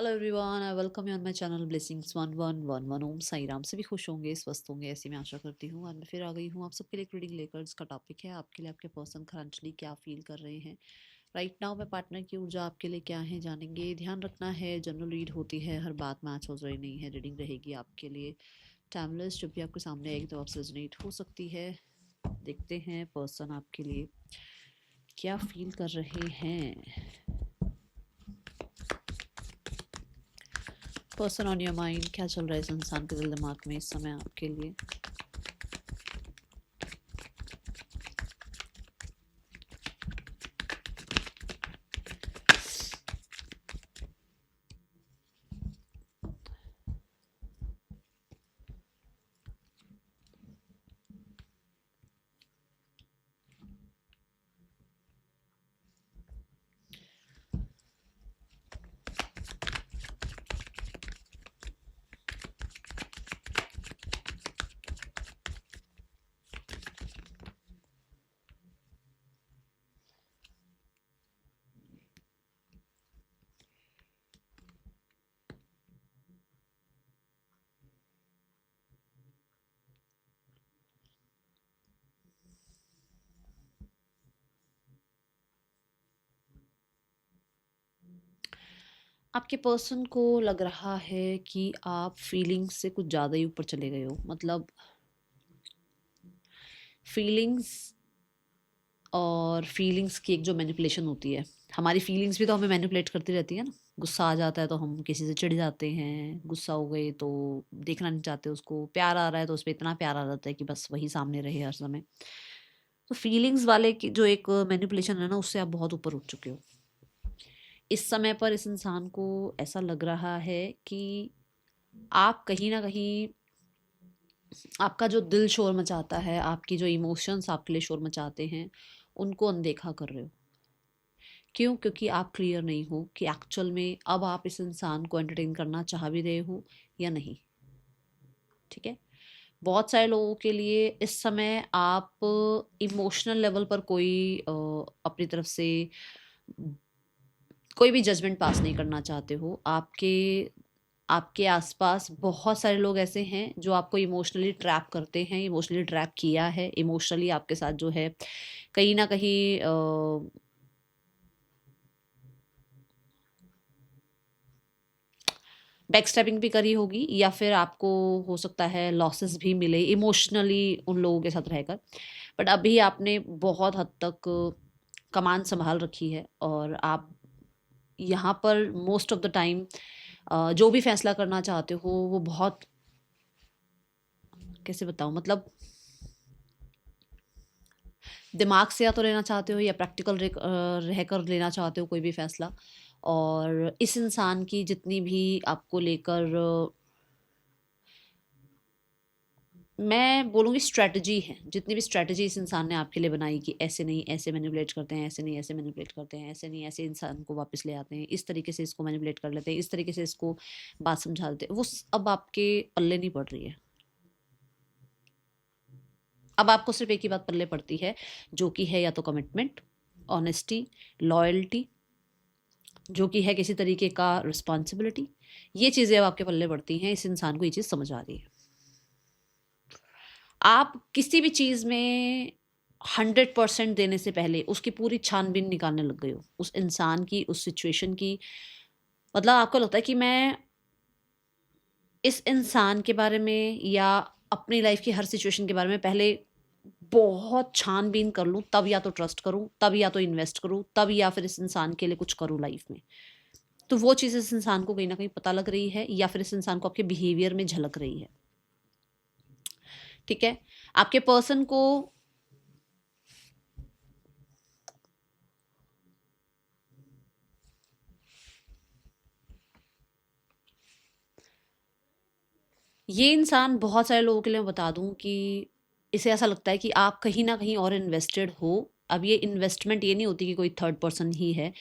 Hello everyone, I welcome you on my channel blessings 1111। ओम साई राम। सभी खुश होंगे, स्वस्थ होंगे, ऐसी मैं आशा करती हूँ। आज मैं फिर आ गई हूँ आप सबके लिए एक रीडिंग लेकर, जिसका टॉपिक है आपके लिए आपके पर्सन करंटली क्या फील कर रहे हैं राइट नाउ। मैं पार्टनर की ऊर्जा आपके लिए क्या है जानेंगे। ध्यान रखना है, जनरल रीड होती है, हर बात मैच हो रही नहीं है। रीडिंग रहेगी आपके लिए टाइमलेस, जब भी आपके सामने आएगी तो आपसे रेजोनेट हो सकती है। देखते हैं पर्सन आपके लिए क्या फील कर रहे हैं। पर्सन ऑन योर माइंड, क्या चल रहा है इस इंसान के दिल दिमाग में इस समय आपके लिए। आपके पर्सन को लग रहा है कि आप फीलिंग्स से कुछ ज़्यादा ही ऊपर चले गए हो। मतलब फीलिंग्स और फीलिंग्स की एक जो मैनिपुलेशन होती है, हमारी फीलिंग्स भी तो हमें मैनिपुलेट करती रहती है ना। गुस्सा आ जाता है तो हम किसी से चिढ़ जाते हैं, गुस्सा हो गए तो देखना नहीं चाहते उसको, प्यार आ रहा है तो उस पर इतना प्यार आ जाता है कि बस वही सामने रहे हर समय। तो फीलिंग्स वाले की जो एक मैनिपुलेशन है ना, उससे आप बहुत ऊपर उठ चुके हो। इस समय पर इस इंसान को ऐसा लग रहा है कि आप कहीं ना कहीं, आपका जो दिल शोर मचाता है, आपकी जो इमोशंस आपके लिए शोर मचाते हैं, उनको अनदेखा कर रहे हो। क्यों? क्योंकि आप क्लियर नहीं हो कि एक्चुअल में अब आप इस इंसान को एंटरटेन करना चाह भी रहे हो या नहीं। ठीक है। बहुत सारे लोगों के लिए इस समय आप इमोशनल लेवल पर कोई अपनी तरफ से कोई भी जजमेंट पास नहीं करना चाहते हो। आपके आपके आसपास बहुत सारे लोग ऐसे हैं जो आपको इमोशनली ट्रैप करते हैं, इमोशनली ट्रैप किया है, इमोशनली आपके साथ जो है कहीं ना कहीं बैकस्टैबिंग भी करी होगी, या फिर आपको हो सकता है लॉसेस भी मिले इमोशनली उन लोगों के साथ रहकर। बट अभी आपने बहुत हद तक कमान संभाल रखी है, और आप यहाँ पर मोस्ट ऑफ द टाइम जो भी फैसला करना चाहते हो वो बहुत, कैसे बताऊँ, मतलब दिमाग से या तो लेना चाहते हो या प्रैक्टिकल रहकर लेना चाहते हो कोई भी फैसला। और इस इंसान की जितनी भी आपको लेकर मैं बोलूँगी स्ट्रैटेजी है, जितनी भी स्ट्रैटेजी इस इंसान ने आपके लिए बनाई कि ऐसे नहीं ऐसे मैनिपुलेट करते हैं, ऐसे नहीं ऐसे मैनिपुलेट करते हैं, ऐसे नहीं ऐसे इंसान को वापस ले आते हैं, इस तरीके से इसको मैनिपुलेट कर लेते हैं, इस तरीके से इसको बात समझा देते हैं, अब आपके पल्ले नहीं पड़ रही है। अब आपको सिर्फ एक ही बात पल्ले पड़ती है, जो कि है या तो कमिटमेंट, ऑनेस्टी, लॉयल्टी, जो कि है किसी तरीके का रिस्पॉन्सिबिलिटी। ये चीज़ें अब आपके पल्ले पड़ती हैं। इस इंसान को ये चीज़ समझ आ रही है। आप किसी भी चीज़ में 100% देने से पहले उसकी पूरी छानबीन निकालने लग गए हो, उस इंसान की, उस सिचुएशन की। मतलब आपको लगता है कि मैं इस इंसान के बारे में या अपनी लाइफ की हर सिचुएशन के बारे में पहले बहुत छानबीन कर लूँ, तब या तो ट्रस्ट करूँ, तब या तो इन्वेस्ट करूँ, तब या फिर इस इंसान के लिए कुछ करूँ लाइफ में। तो वो चीज़ इस इंसान को कहीं न कहीं पता लग रही है, या फिर इस इंसान को आपके बिहेवियर में झलक रही है। ठीक है? आपके पर्सन को ये इंसान, बहुत सारे लोगों के लिए मैं बता दूँ कि इसे ऐसा लगता है कि आप कहीं न कहीं और इन्वेस्टेड हो। अब ये इन्वेस्टमेंट ये नहीं होती कि कोई थर्ड पर्सन ही है।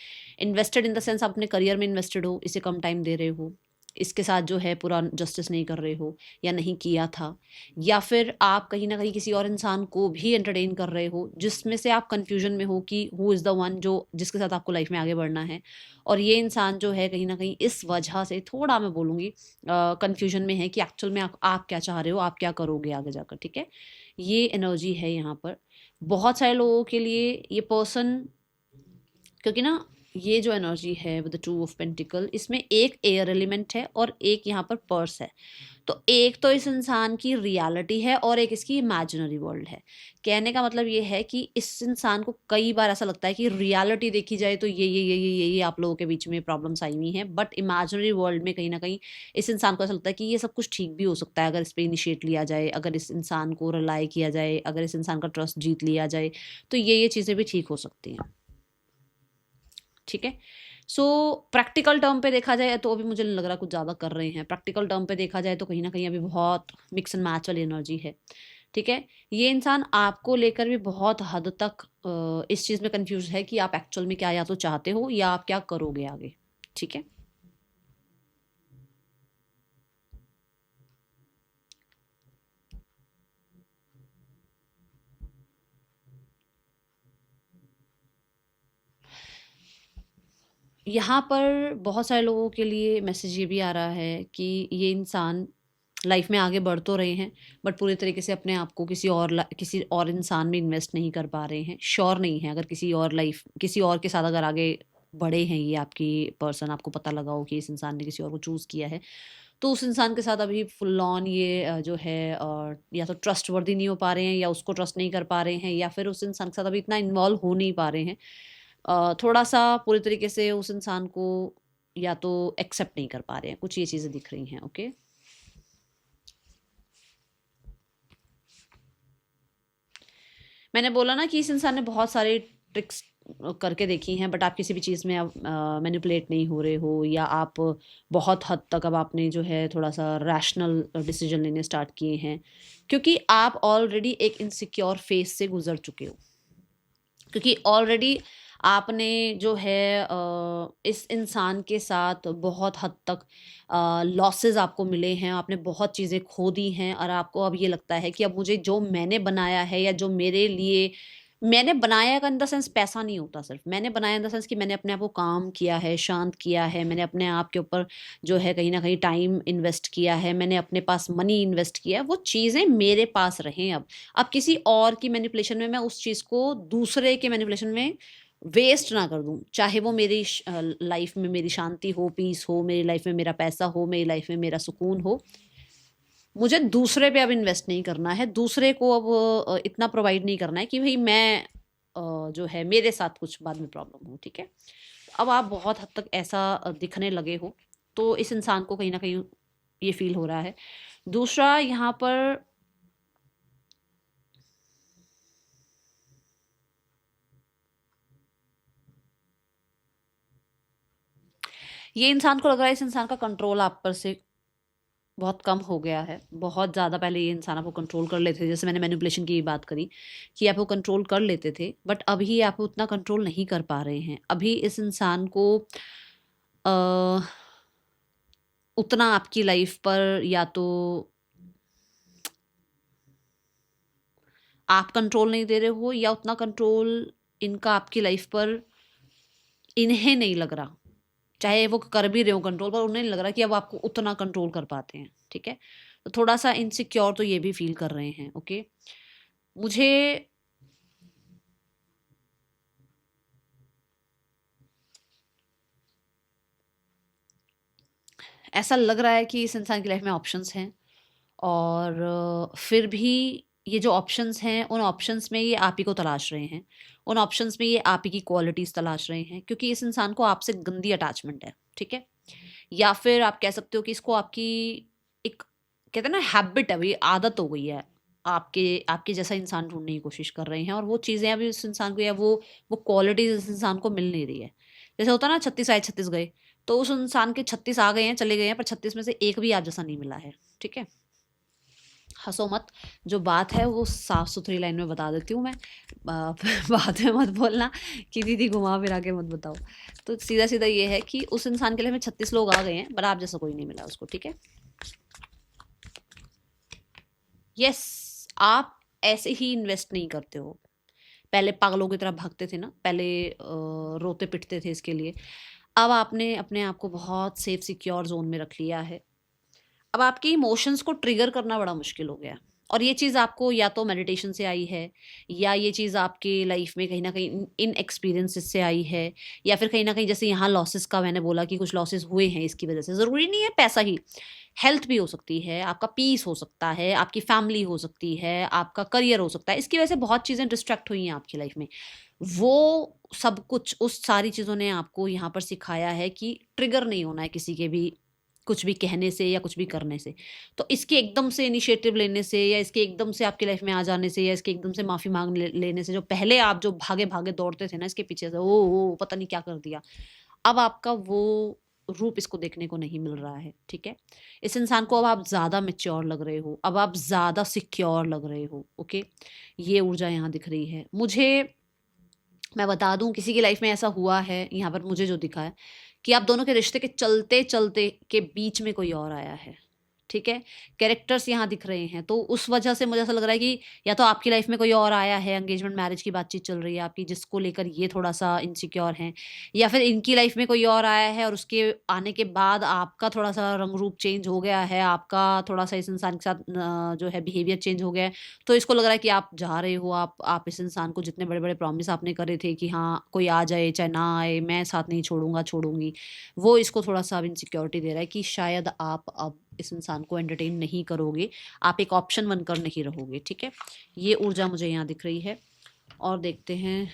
इन्वेस्टेड इन द सेंस आप अपने करियर में इन्वेस्टेड हो, इसे कम टाइम दे रहे हो। इसके साथ जो है पूरा जस्टिस नहीं कर रहे हो या नहीं किया था, या फिर आप कहीं ना कहीं किसी और इंसान को भी एंटरटेन कर रहे हो जिसमें से आप कंफ्यूजन में हो कि हु इज़ द वन जो जिसके साथ आपको लाइफ में आगे बढ़ना है, और ये इंसान जो है कहीं ना कहीं इस वजह से थोड़ा मैं बोलूँगी कंफ्यूजन में है कि एक्चुअल में आप क्या चाह रहे हो, आप क्या करोगे आगे जाकर। ठीक है, ये एनर्जी है यहाँ पर बहुत सारे लोगों के लिए ये पर्सन, क्योंकि ना ये जो एनर्जी है with the two of pentacle, इसमें एक एयर एलिमेंट है और एक यहाँ पर पर्स है। तो एक तो इस इंसान की रियलिटी है और एक इसकी इमेजिनरी वर्ल्ड है। कहने का मतलब ये है कि इस इंसान को कई बार ऐसा लगता है कि रियलिटी देखी जाए तो ये आप लोगों के बीच में प्रॉब्लम्स आई हुई हैं, बट इमेजिनरी वर्ल्ड में कहीं ना कहीं इस इंसान को ऐसा लगता है कि ये सब कुछ ठीक भी हो सकता है अगर इस पर इनिशिएट लिया जाए, अगर इस इंसान को रिलाई किया जाए, अगर इस इंसान का ट्रस्ट जीत लिया जाए तो ये चीज़ें भी ठीक हो सकती हैं। ठीक है, सो प्रैक्टिकल टर्म पे देखा जाए तो अभी मुझे नहीं लग रहा कुछ ज़्यादा कर रहे हैं। प्रैक्टिकल टर्म पे देखा जाए तो कहीं ना कहीं अभी बहुत मिक्स एंड मैच वाली एनर्जी है। ठीक है, ये इंसान आपको लेकर भी बहुत हद तक इस चीज़ में कंफ्यूज है कि आप एक्चुअल में क्या या तो चाहते हो या आप क्या करोगे आगे। ठीक है, यहाँ पर बहुत सारे लोगों के लिए मैसेज ये भी आ रहा है कि ये इंसान लाइफ में आगे बढ़ तो रहे हैं बट पूरे तरीके से अपने आप को किसी और इंसान में इन्वेस्ट नहीं कर पा रहे हैं, श्योर नहीं है। अगर किसी और के साथ अगर आगे बढ़े हैं ये आपकी पर्सन, आपको पता लगा हो कि इस इंसान ने किसी और को चूज़ किया है, तो उस इंसान के साथ अभी फुल ऑन ये जो है या तो ट्रस्ट वर्दी नहीं हो पा रहे हैं या उसको ट्रस्ट नहीं कर पा रहे हैं या फिर उस इंसान के साथ अभी इतना इन्वॉल्व हो नहीं पा रहे हैं। थोड़ा सा पूरी तरीके से उस इंसान को या तो एक्सेप्ट नहीं कर पा रहे हैं, कुछ ये चीज़ें दिख रही हैं। ओके, मैंने बोला ना कि इस इंसान ने बहुत सारे ट्रिक्स करके देखी हैं बट आप किसी भी चीज़ में अब मैनिपुलेट नहीं हो रहे हो, या आप बहुत हद तक अब आपने जो है थोड़ा सा रैशनल डिसीजन लेने स्टार्ट किए हैं, क्योंकि आप ऑलरेडी एक इनसिक्योर फेज से गुजर चुके हो। क्योंकि ऑलरेडी आपने जो है इस इंसान के साथ बहुत हद तक लॉसेस आपको मिले हैं, आपने बहुत चीज़ें खो दी हैं और आपको अब ये लगता है कि अब मुझे जो मैंने बनाया है या जो मेरे लिए मैंने बनाया का इन द सेंस पैसा नहीं होता, सिर्फ मैंने बनाया इन द सेंस कि मैंने अपने आप को काम किया है, शांत किया है, मैंने अपने आप के ऊपर जो है कहीं ना कहीं टाइम इन्वेस्ट किया है, मैंने अपने पास मनी इन्वेस्ट किया है, वो चीज़ें मेरे पास रहें। अब किसी और की मैनिपुलेशन में मैं उस चीज़ को दूसरे के मैनिपुलेशन में वेस्ट ना कर दूं, चाहे वो मेरी लाइफ में मेरी शांति हो, पीस हो, मेरी लाइफ में मेरा पैसा हो, मेरी लाइफ में मेरा सुकून हो, मुझे दूसरे पे अब इन्वेस्ट नहीं करना है, दूसरे को अब इतना प्रोवाइड नहीं करना है कि भाई मैं जो है मेरे साथ कुछ बाद में प्रॉब्लम हो। ठीक है, अब आप बहुत हद तक ऐसा दिखने लगे हो तो इस इंसान को कहीं ना कहीं ये फील हो रहा है। दूसरा यहाँ पर ये इंसान को लग रहा है इस इंसान का कंट्रोल आप पर से बहुत कम हो गया है। बहुत ज़्यादा पहले ये इंसान आपको कंट्रोल कर लेते थे, जैसे मैंने मैनिपुलेशन की बात करी कि आपको कंट्रोल कर लेते थे, बट अभी आप उतना कंट्रोल नहीं कर पा रहे हैं। अभी इस इंसान को अ, उतना आपकी लाइफ पर या तो आप कंट्रोल नहीं दे रहे हो या उतना कंट्रोल इनका आपकी लाइफ पर इन्हें नहीं लग रहा, चाहे वो कर भी रहे हो कंट्रोल, पर उन्हें नहीं लग रहा कि अब आपको उतना कंट्रोल कर पाते हैं। ठीक है, तो थोड़ा सा इनसिक्योर तो ये भी फील कर रहे हैं। ओके, मुझे ऐसा लग रहा है कि इस इंसान की लाइफ में ऑप्शंस हैं और फिर भी ये जो ऑप्शंस हैं उन ऑप्शंस में ये आप ही को तलाश रहे हैं, उन ऑप्शंस में ये आप ही की क्वालिटीज़ तलाश रहे हैं, क्योंकि इस इंसान को आपसे गंदी अटैचमेंट है। ठीक है, या फिर आप कह सकते हो कि इसको आपकी एक, कहते हैं ना, हैबिट है, ये आदत हो गई है, आपके आपके जैसा इंसान ढूंढने की कोशिश कर रहे हैं और वो चीज़ें अभी उस इंसान को या वो क्वालिटीज इस इंसान को मिल नहीं रही है। जैसे होता है ना 36 आए 36 गए, तो उस इंसान के 36 आ गए हैं, चले गए हैं, पर 36 में से एक भी आप जैसा नहीं मिला है। ठीक है, हंसो मत, जो बात है वो साफ सुथरी लाइन में बता देती हूँ मैं। बाद में मत बोलना कि दीदी घुमा फिरा के मत बताओ। तो सीधा सीधा ये है कि उस इंसान के लिए हमें 36 लोग आ गए हैं, पर आप जैसा कोई नहीं मिला उसको, ठीक है। यस, आप ऐसे ही इन्वेस्ट नहीं करते हो। पहले पागलों की तरह भागते थे ना, पहले रोते पिटते थे इसके लिए। अब आपने अपने आप को बहुत सेफ सिक्योर जोन में रख लिया है। अब आपके इमोशंस को ट्रिगर करना बड़ा मुश्किल हो गया। और ये चीज़ आपको या तो मेडिटेशन से आई है, या ये चीज़ आपके लाइफ में कहीं न कहीं इन एक्सपीरियंसेस से आई है, या फिर कहीं न कहीं जैसे यहाँ लॉसेस का मैंने बोला कि कुछ लॉसेस हुए हैं इसकी वज़ह से। ज़रूरी नहीं है पैसा ही, हेल्थ भी हो सकती है, आपका पीस हो सकता है, आपकी फैमिली हो सकती है, आपका करियर हो सकता है। इसकी वज़ह से बहुत चीज़ें डिस्ट्रैक्ट हुई हैं आपकी लाइफ में। वो सब कुछ, उस सारी चीज़ों ने आपको यहाँ पर सिखाया है कि ट्रिगर नहीं होना है किसी के भी कुछ भी कहने से या कुछ भी करने से। तो इसके एकदम से इनिशिएटिव लेने से, या इसके एकदम से आपकी लाइफ में आ जाने से, या इसके एकदम से माफ़ी माँग लेने से, जो पहले आप जो भागे-भागे दौड़ते थे ना इसके पीछे से, ओह! ओह! पता नहीं क्या कर दिया। अब आपका वो रूप इसको देखने को नहीं मिल रहा है, ठीक है? इस इंसान को अब आप ज़्यादा मैच्योर लग रहे हो, अब आप ज़्यादा सिक्योर लग रहे हो, ओके? ये ऊर्जा यहाँ दिख रही है। मैं बता दूँ, किसी की लाइफ में ऐसा हुआ है यहाँ पर मुझे जो दिखा है, कि आप दोनों के रिश्ते के चलते-चलते के बीच में कोई और आया है, ठीक है? कैरेक्टर्स यहाँ दिख रहे हैं, तो उस वजह से मुझे ऐसा लग रहा है कि या तो आपकी लाइफ में कोई और आया है, एंगेजमेंट मैरिज की बातचीत चल रही है आपकी, जिसको लेकर ये थोड़ा-सा इनसिक्योर हैं, या फिर इनकी लाइफ में कोई और आया है और उसके आने के बाद आपका थोड़ा-सा रंग रूप चेंज हो गया है, आपका थोड़ा-सा इस इंसान के साथ जो है बिहेवियर चेंज हो गया है। तो इसको लग रहा है कि आप जा रहे हो, आप इस इंसान को जितने बड़े-बड़े प्रॉमिस आपने करे थे कि हाँ, कोई आ जाए चाहे ना आए, मैं साथ नहीं छोड़ूँगा, छोड़ूँगी, वो इसको थोड़ा-सा अब इनसिक्योरिटी दे रहा है कि शायद आप अब इस इंसान को एंटरटेन नहीं करोगे, आप एक ऑप्शन बनकर नहीं रहोगे, ठीक है? ये ऊर्जा मुझे यहाँ दिख रही है। और देखते हैं,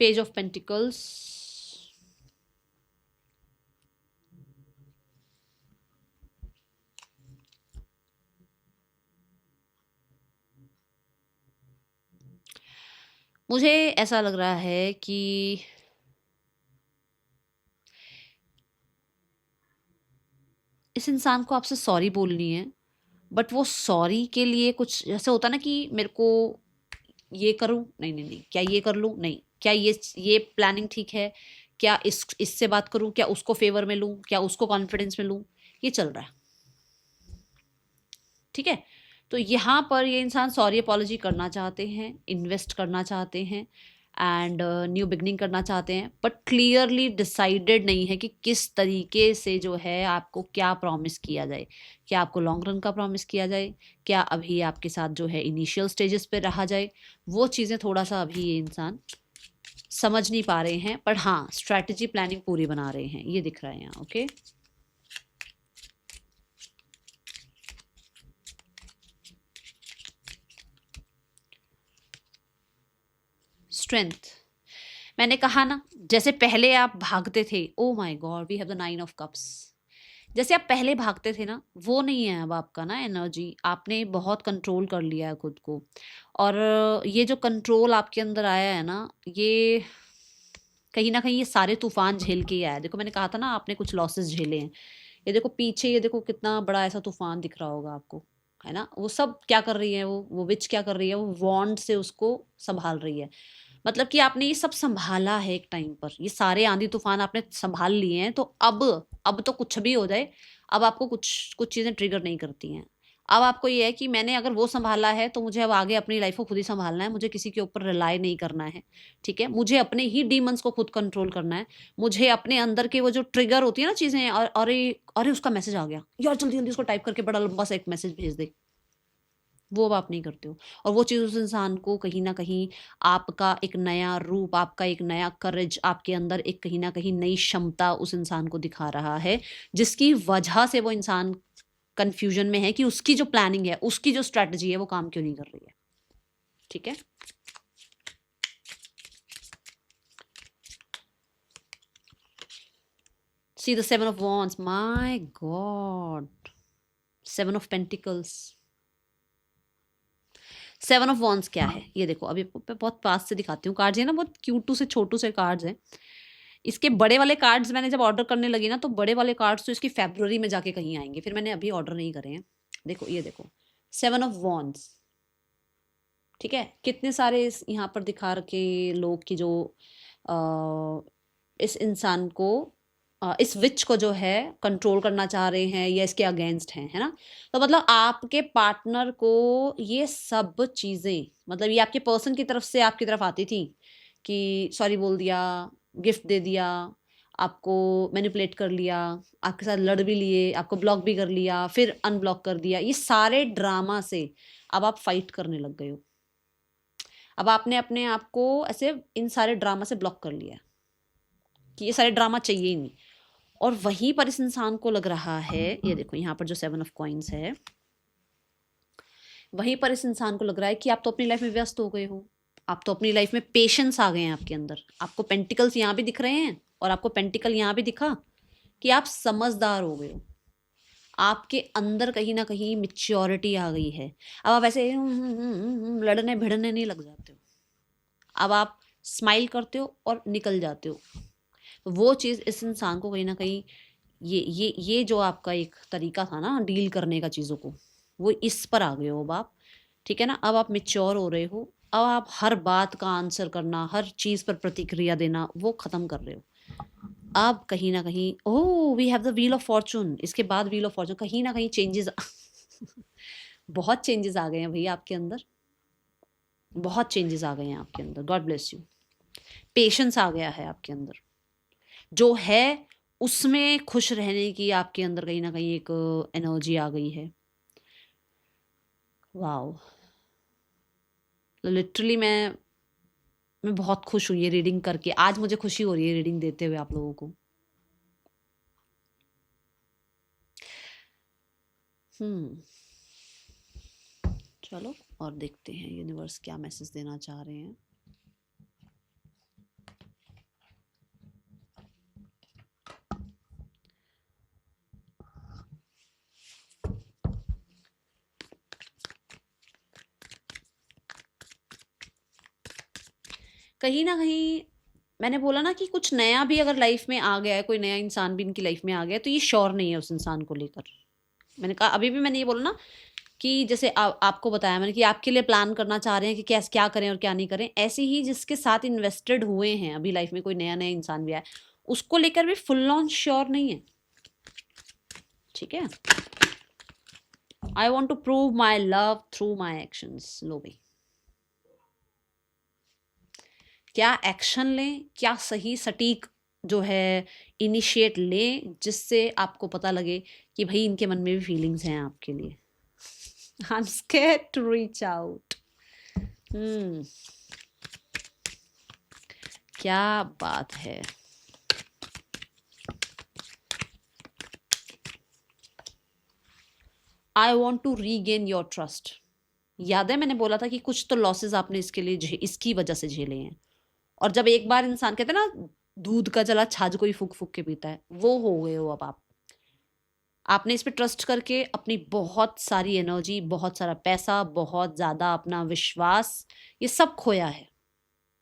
पेज ऑफ पेंटिकल्स, मुझे ऐसा लग रहा है कि इस इंसान को आपसे सॉरी बोलनी है, बट वो सॉरी के लिए कुछ जैसे होता है ना कि मेरे को ये करूँ? नहीं, नहीं, नहीं। क्या ये कर लूँ? नहीं। क्या ये प्लानिंग ठीक है? क्या इससे बात करूँ? क्या उसको फ़ेवर में लूँ? क्या उसको कॉन्फिडेंस में लूँ? ये चल रहा है। ठीक है? तो यहाँ पर ये इंसान सॉरी अपोलॉजी करना चाहते हैं, इन्वेस्ट करना चाहते हैं, एंड न्यू बिगिनिंग करना चाहते हैं, बट क्लियरली डिसाइडेड नहीं है कि किस तरीके से जो है आपको क्या प्रॉमिस किया जाए। क्या आपको लॉन्ग रन का प्रॉमिस किया जाए? क्या अभी आपके साथ जो है इनिशियल स्टेजेस पे रहा जाए? वो चीज़ें थोड़ा-सा अभी ये इंसान समझ नहीं पा रहे हैं, पर हाँ, स्ट्रैटेजी प्लानिंग पूरी बना रहे हैं। ये दिख रहा है यहाँ, ओके? स्ट्रेंथ, मैंने कहा ना, जैसे पहले आप भागते थे, oh my God, we have the 9 of cups. जैसे आप पहले भागते थे ना, वो नहीं है अब आपका ना एनर्जी, आपने बहुत कंट्रोल कर लिया है खुद को। और ये जो कंट्रोल आपके अंदर आया है ना, ये कहीं न कहीं ये सारे तूफ़ान झेल के ही आया है। देखो, मैंने कहा था ना, आपने कुछ लॉसेस झेले हैं। ये देखो पीछे, ये देखो कितना बड़ा ऐसा तूफ़ान दिख रहा होगा आपको, है ना? वो सब क्या कर रही है, वो विच क्या कर रही है, वो वॉन्ड से उसको सँभाल रही है। मतलब कि आपने ये सब सँभाला है एक टाइम पर, ये सारे आंधी-तूफ़ान आपने सँभाल लिए हैं, तो अब तो कुछ भी हो जाए, अब आपको कुछ कुछ चीज़ें ट्रिगर नहीं करती हैं। अब आपको ये है कि मैंने अगर वो सँभाला है, तो मुझे अब आगे अपनी लाइफ़ को खुद ही सँभालना है, मुझे किसी के ऊपर रिलाय नहीं करना है, ठीक है? मुझे अपने ही डीमन्स को खुद कंट्रोल करना है। मुझे अपने अंदर के वो जो ट्रिगर होती है ना चीज़ें, अरे! अरे! उसका मैसेज आ गया, यार जल्दी-जल्दी उसको टाइप करके बड़ा लंबा सा एक मैसेज भेज दे। वो अब आप नहीं करते हो, और वो चीज़ उस इंसान को कहीं न कहीं आपका एक नया रूप, आपका एक नया करेज, आपके अंदर एक कहीं न कहीं नई क्षमता उस इंसान को दिखा रहा है, जिसकी वजह से वो इंसान कन्फ्यूज़न में है कि उसकी जो प्लानिंग है, उसकी जो स्ट्रैटेजी है, वो काम क्यों नहीं कर रही है। ठीक है? See the 7 of Wands, my God. 7 of Pentacles. 7 of wands क्या है ये देखो, अभी बहुत पास से दिखाती हूँ कार्ड्स, है ना, बहुत क्यूटू से छोटू से कार्ड्स हैं। इसके बड़े वाले कार्ड्स मैंने जब ऑर्डर करने लगी ना, तो बड़े वाले कार्ड्स तो इसकी फेब्रुअरी में जाके कहीं आएंगे, फिर मैंने अभी ऑर्डर नहीं करे हैं। देखो ये देखो 7 ऑफ वॉन्ड्स, ठीक है। कितने सारे यहाँ पर दिखा रखे लोग की जो इस इंसान को इस विच को जो है कंट्रोल करना चाह रहे हैं या इसके अगेंस्ट हैं, है ना। तो मतलब आपके पार्टनर को ये सब चीज़ें, मतलब ये आपके पर्सन की तरफ से आपकी तरफ आती थी कि सॉरी बोल दिया, गिफ्ट दे दिया, आपको मैनिपुलेट कर लिया, आपके साथ लड़ भी लिए, आपको ब्लॉक भी कर लिया, फिर अनब्लॉक कर दिया। ये सारे ड्रामा से अब आप फाइट करने लग गए हो। अब आपने अपने आप को ऐसे इन सारे ड्रामा से ब्लॉक कर लिया कि ये सारे ड्रामा चाहिए ही नहीं। और वहीं पर इस इंसान को लग रहा है, ये देखो यहाँ पर जो 7 ऑफ कॉइंस है, वहीं पर इस इंसान को लग रहा है कि आप तो अपनी लाइफ में व्यस्त हो गए हो, आप तो अपनी लाइफ में पेशेंस आ गए हैं आपके अंदर। आपको पेंटिकल्स यहाँ भी दिख रहे हैं और आपको पेंटिकल यहाँ भी दिखा कि आप समझदार हो गए हो, आपके अंदर कहीं ना कहीं मिच्योरिटी आ गई है। अब आप ऐसे लड़ने भिड़ने नहीं लग जाते हो, अब आप स्माइल करते हो और निकल जाते हो। वो चीज़ इस इंसान को कहीं ना कहीं ये जो आपका एक तरीका था ना डील करने का चीज़ों को, वो इस पर आ गए हो अब आप, ठीक है ना। अब आप मेच्योर हो रहे हो, अब आप हर बात का आंसर करना, हर चीज़ पर प्रतिक्रिया देना वो ख़त्म कर रहे हो। अब कहीं ना कहीं oh we have the wheel of fortune, इसके बाद व्हील ऑफ फॉर्चून, कहीं ना कहीं चेंजेस बहुत चेंजेस आ गए हैं भैया आपके अंदर, बहुत चेंजेस आ गए हैं आपके अंदर। God bless you. पेशेंस आ गया है आपके अंदर, जो है उसमें खुश रहने की आपके अंदर कहीं ना कहीं एक एनर्जी आ गई है। वाओ, लिटरली मैं बहुत खुश हुई ये रीडिंग करके। आज मुझे खुशी हो रही है रीडिंग देते हुए आप लोगों को। चलो और देखते हैं यूनिवर्स क्या मैसेज देना चाह रहे हैं। कहीं ना कहीं मैंने बोला ना कि कुछ नया भी अगर लाइफ में आ गया है, कोई नया इंसान भी इनकी लाइफ में आ गया है, तो ये श्योर नहीं है उस इंसान को लेकर। मैंने कहा अभी भी मैंने ये बोला ना कि जैसे आपको बताया मैंने कि आपके लिए प्लान करना चाह रहे हैं कि कैसे क्या करें और क्या नहीं करें, ऐसे ही जिसके साथ इन्वेस्टेड हुए हैं अभी लाइफ में कोई नया नया इंसान भी आया, उसको लेकर भी फुल ऑन श्योर नहीं है, ठीक है। I want to prove my love through my actions. लो भाई, क्या एक्शन लें, क्या सही सटीक जो है इनिशिएट लें, जिससे आपको पता लगे कि भाई इनके मन में भी फीलिंग्स हैं आपके लिए। I'm scared to reach out. क्या बात है। I want to regain your trust. याद है मैंने बोला था कि कुछ तो लॉसेस आपने इसके लिए इसकी वजह से झेले हैं। और जब एक बार इंसान कहते हैं ना दूध का जला छाछ कोई फूक फूक के पीता है, वो हो गए हो अब आप। आपने इस पे ट्रस्ट करके अपनी बहुत सारी एनर्जी, बहुत सारा पैसा, बहुत ज़्यादा अपना विश्वास, ये सब खोया है।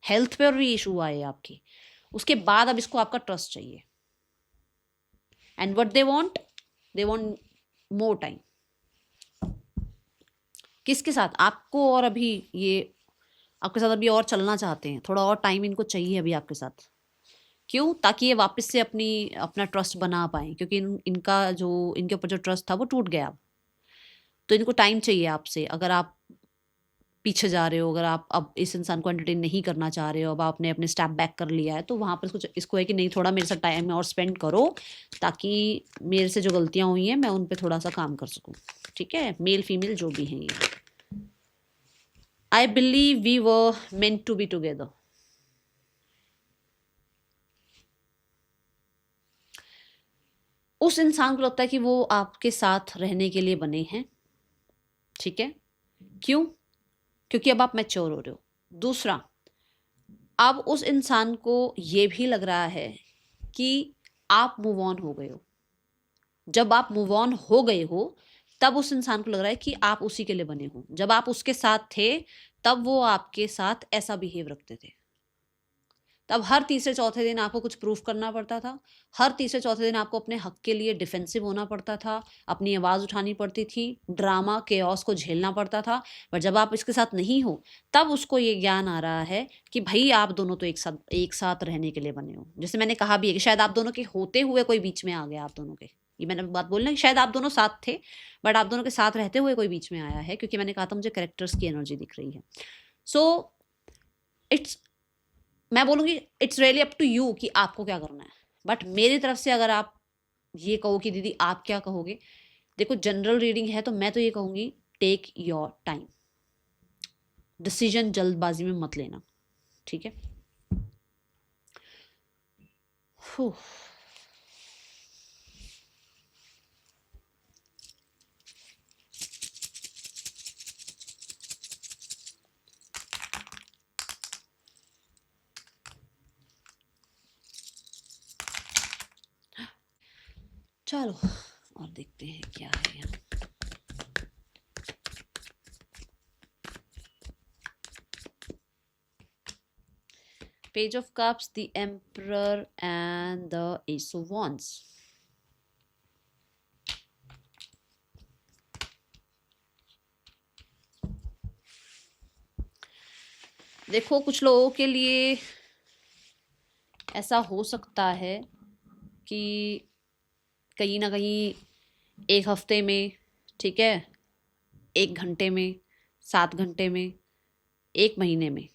हेल्थ पे और भी इशू आए आपकी, उसके बाद अब इसको आपका ट्रस्ट चाहिए। And what they want more time. किसके साथ? आपको, और अभी ये आपके साथ अभी और चलना चाहते हैं, थोड़ा और टाइम इनको चाहिए अभी आपके साथ। क्यों? ताकि ये वापस से अपना ट्रस्ट बना पाए, क्योंकि इनके ऊपर जो ट्रस्ट था वो टूट गया। तो इनको टाइम चाहिए आपसे। अगर आप पीछे जा रहे हो, अगर आप अब इस इंसान को एंटरटेन नहीं करना चाह रहे हो, अब आपने अपने स्टेप बैक कर लिया है, तो वहाँ पर इसको है कि नहीं, थोड़ा मेरे साथ टाइम और स्पेंड करो, ताकि मेरे से जो गलतियाँ हुई हैं मैं उन पर थोड़ा सा काम कर सकूँ, ठीक है। मेल फीमेल जो भी हैं ये, I believe we were meant to be together. उस इंसान को लगता है कि वो आपके साथ रहने के लिए बने हैं, ठीक है। क्यों? क्योंकि अब आप मैच्योर हो रहे हो। दूसरा, अब उस इंसान को ये भी लग रहा है कि आप मूव ऑन हो गए हो। जब आप मूव ऑन हो गए हो, तब उस इंसान को लग रहा है कि आप उसी के लिए बने हो। जब आप उसके साथ थे तब वो आपके साथ ऐसा बिहेव रखते थे। तब हर तीसरे चौथे दिन आपको कुछ प्रूफ करना पड़ता था, हर तीसरे चौथे दिन आपको अपने हक के लिए डिफेंसिव होना पड़ता था, अपनी आवाज़ उठानी पड़ती थी, ड्रामा केओस को झेलना पड़ता था। पर जब आप इसके साथ नहीं हो तब उसको ये ज्ञान आ रहा है कि भाई आप दोनों तो एक साथ रहने के लिए बने हो। जैसे मैंने कहा भी है कि शायद आप दोनों के होते हुए कोई बीच में आ गया, आप दोनों के, ये मैंने बात बोलना कि शायद आप दोनों साथ थे बट आप दोनों के साथ रहते हुए कोई बीच में आया है, क्योंकि मैंने कहा था मुझे कैरेक्टर्स की एनर्जी दिख रही है। सो इट्स, मैं बोलूँगी it's really up to you कि आपको क्या करना है। बट मेरी तरफ से अगर आप ये कहो कि दीदी आप क्या कहोगे, देखो जनरल रीडिंग है तो मैं तो ये कहूँगी टेक योर टाइम, डिसीजन जल्दबाजी में मत लेना, ठीक है। चलो और देखते हैं क्या है यहाँ। Page of Cups, the Emperor and the Ace of Wands. देखो कुछ लोगों के लिए ऐसा हो सकता है कि कहीं ना कहीं एक हफ्ते में, ठीक है, 1 घंटे में, 7 घंटे में, 1 महीने में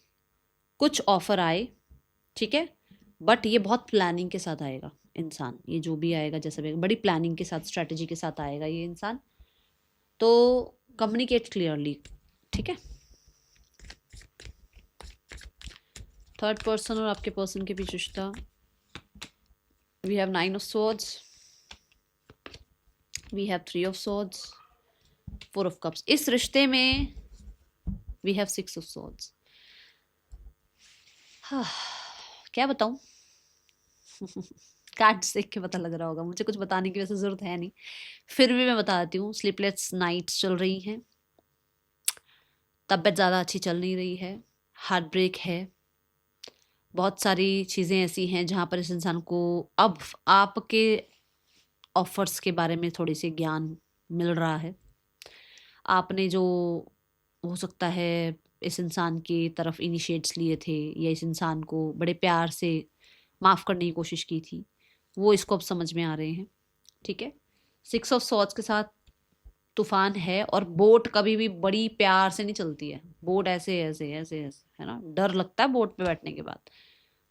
कुछ ऑफर आए, ठीक है। बट ये बहुत प्लानिंग के साथ आएगा इंसान, ये जो भी आएगा जैसा भी आएगा बड़ी प्लानिंग के साथ, स्ट्रेटजी के साथ आएगा ये इंसान। तो कम्युनिकेट क्लियरली, ठीक है। थर्ड पर्सन और आपके पर्सन के बीच रिश्ता, we have 9 of swords, we have 3 of swords, 4 of cups. इस रिश्ते में वी हैव 6 ऑफ स्वॉर्ड्स। हाँ, क्या बताऊं कार्ड्स देख के पता लग रहा होगा, मुझे कुछ बताने की वैसे जरूरत है नहीं, फिर भी मैं बताती हूँ। स्लीपलेस नाइट्स चल रही हैं, तबीयत ज़्यादा अच्छी चल नहीं रही है, हार्ट ब्रेक है, बहुत सारी चीज़ें ऐसी हैं जहाँ पर इस इंसान को अब आपके ऑफर्स के बारे में थोड़ी सी ज्ञान मिल रहा है। आपने जो हो सकता है इस इंसान की तरफ इनिशिएट्स लिए थे या इस इंसान को बड़े प्यार से माफ़ करने की कोशिश की थी, वो इसको अब समझ में आ रहे हैं, ठीक है। 6 ऑफ सॉर्ड्स के साथ तूफान है, और बोट कभी भी बड़ी प्यार से नहीं चलती है, बोट ऐसे ऐसे ऐसे ऐसे, है ना, डर लगता है बोट पे बैठने के बाद,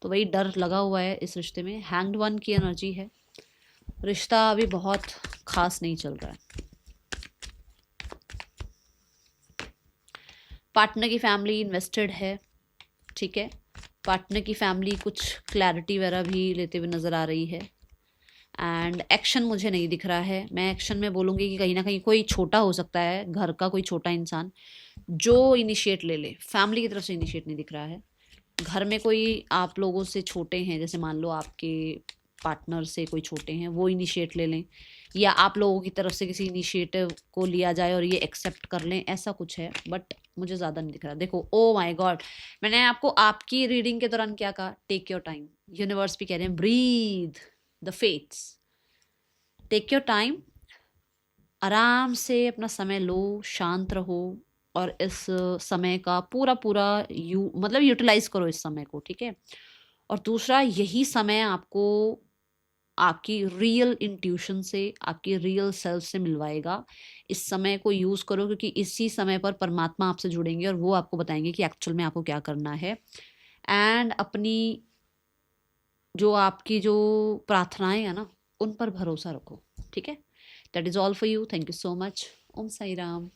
तो वही डर लगा हुआ है इस रिश्ते में। हैंग्ड वन की एनर्जी है, रिश्ता अभी बहुत खास नहीं चल रहा है। पार्टनर की फैमिली इन्वेस्टेड है, ठीक है। पार्टनर की फैमिली कुछ क्लैरिटी वगैरह भी लेते हुए नज़र आ रही है, एंड एक्शन मुझे नहीं दिख रहा है। मैं एक्शन में बोलूँगी कि कहीं ना कहीं कोई छोटा हो सकता है, घर का कोई छोटा इंसान जो इनिशिएट ले ले, फैमिली की तरफ से इनिशिएट नहीं दिख रहा है। घर में कोई आप लोगों से छोटे हैं, जैसे मान लो आपके पार्टनर से कोई छोटे हैं, वो इनिशिएट ले लें, या आप लोगों की तरफ से किसी इनिशिएटिव को लिया जाए और ये एक्सेप्ट कर लें, ऐसा कुछ है। बट मुझे ज़्यादा नहीं दिख रहा। देखो, ओ माय गॉड, मैंने आपको आपकी रीडिंग के दौरान क्या कहा, टेक योर टाइम। यूनिवर्स भी कह रहे हैं breathe the fates, take your time, आराम से अपना समय लो, शांत रहो, और इस समय का पूरा पूरा मतलब यूटिलाइज करो इस समय को, ठीक है। और दूसरा, यही समय आपको आपकी रियल इंट्यूशन से, आपकी रियल सेल्फ से मिलवाएगा। इस समय को यूज़ करो, क्योंकि इसी समय पर परमात्मा आपसे जुड़ेंगे और वो आपको बताएंगे कि एक्चुअल में आपको क्या करना है। एंड अपनी जो आपकी जो प्रार्थनाएं है ना, उन पर भरोसा रखो, ठीक है। That is all for you. Thank you so much. Om Sai Ram.